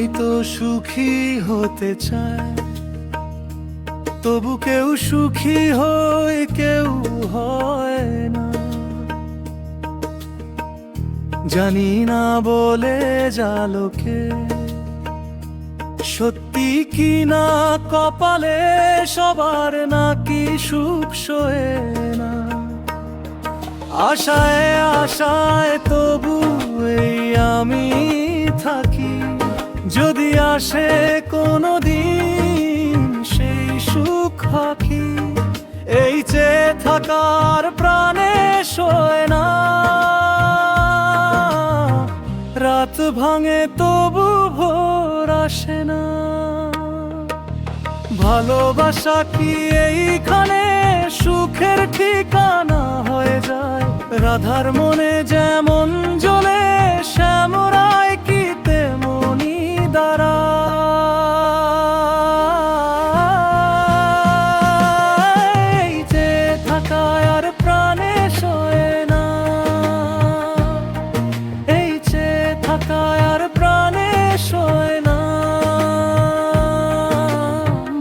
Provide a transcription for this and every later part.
সবাই তো সুখী হতে চায়, তবু কেউ সুখী হয় কেউ হয় না। জানি না বলে জালোকে সত্যি কি না কপালে সবার নাকি সুখ সয়ে না। আশায় আশায় তবু এই আমি থাকি, যদি আসে কোনো দিন সেই সুখ পাখি। এই চেয়ে থাকার প্রাণে সয় না, রাত ভাঙে তবু ভোর আসে না। ভালোবাসা কি এইখানে সুখের ঠিকানা হয়ে যায়? রাধার মনে যেমন জ্বলে শ্যামরায় কি তেমনি দাঁড়ায়। যে থাকায় আর প্রাণে সয় না, এই যে থাকায় আর প্রাণে সয় না।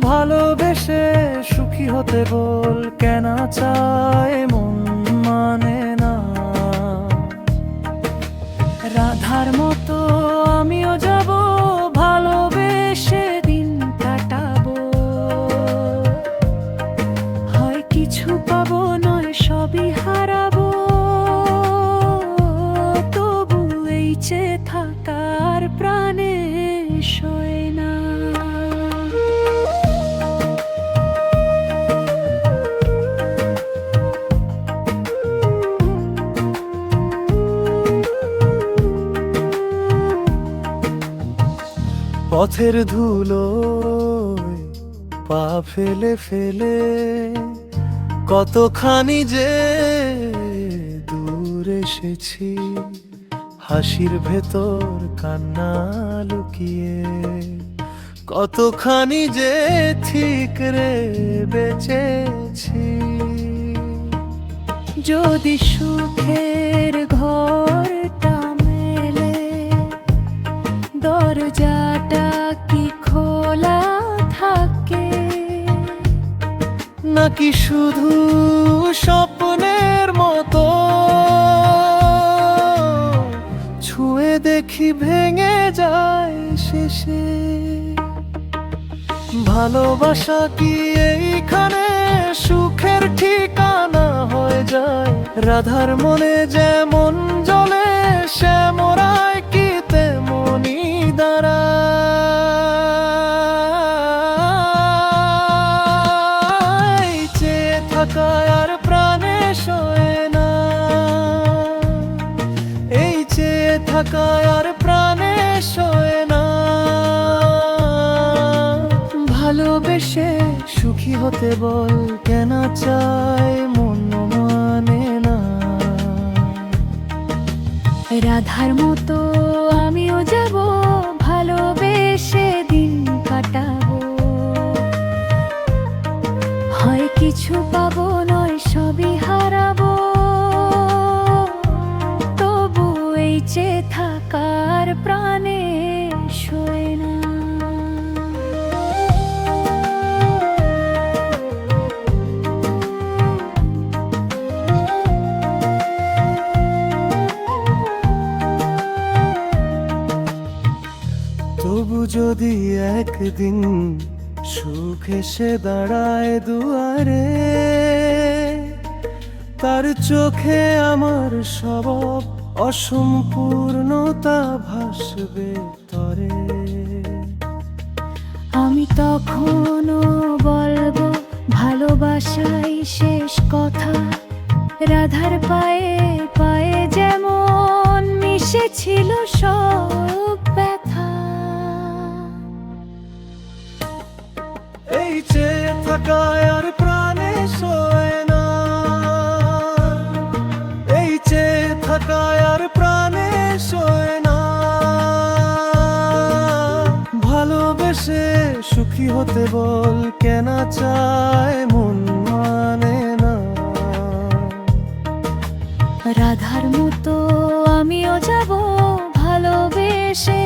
ভালোবেসে সুখী হতে বল, কেন চায় মন মানে না। রাধার মতো আমিও যাব, ভালোবেসে দিন কাটাবো। হয় কিছু পাবো নয় সবই হারাবো, তবু এই চেয়ে থাকার প্রাণে সয় না। পথের ধুলোয় পা ফেলে ফেলে কতখানি যে দূর এসেছি। হাসির ভেতর কান্না লুকিয়ে কতখানি যে ঠিক রে বেঁচেছি। যদি সুখের ঘরটা মেলে, দরজাটা কি খোলা থাকে? নাকি শুধু স্বপ্নের মতো ছুঁয়ে দেখি ভেঙে যায় শেষে? ভালোবাসা কি এইখানে সুখের ঠিকানা হয়ে যায়? রাধার মনে যেমন জ্বলে শ্যামরায় কি তেমনি দাঁড়ায়। চেয়ে থাকায় আর প্রাণে সয় না, এই চেয়ে থাকায় আর প্রাণে সয় না। ভালোবেসে সুখী হতে বল, কেন চায় মন মানে না। রাধার মতো আমিও যাব, ভালোবেসে দিন কাটাবো। হয় কিছু পাবো নয় সবই হারাবো, তবু এই চেয়ে থাকার প্রাণে সয় না। তবু যদি একদিন সুখ এসে দাঁড়ায় দুয়ারে, তার চোখে আমার সব অসম্পূর্ণতা ভাসবে তরে। আমি তখনও বলবো ভালোবাসাই শেষ কথা। রাধার পায়ে পায়ে যেমন মিশেছিল সব ব্যথা। এই চেয়ে থাকায় আর প্রাণে সয় না, এই চেয়ে থাকায় আর প্রাণে সয় না। ভালোবেসে সুখী হতে বল, কেন চায় মন মানে না। রাধার মতো আমিও যাব, ভালোবেসে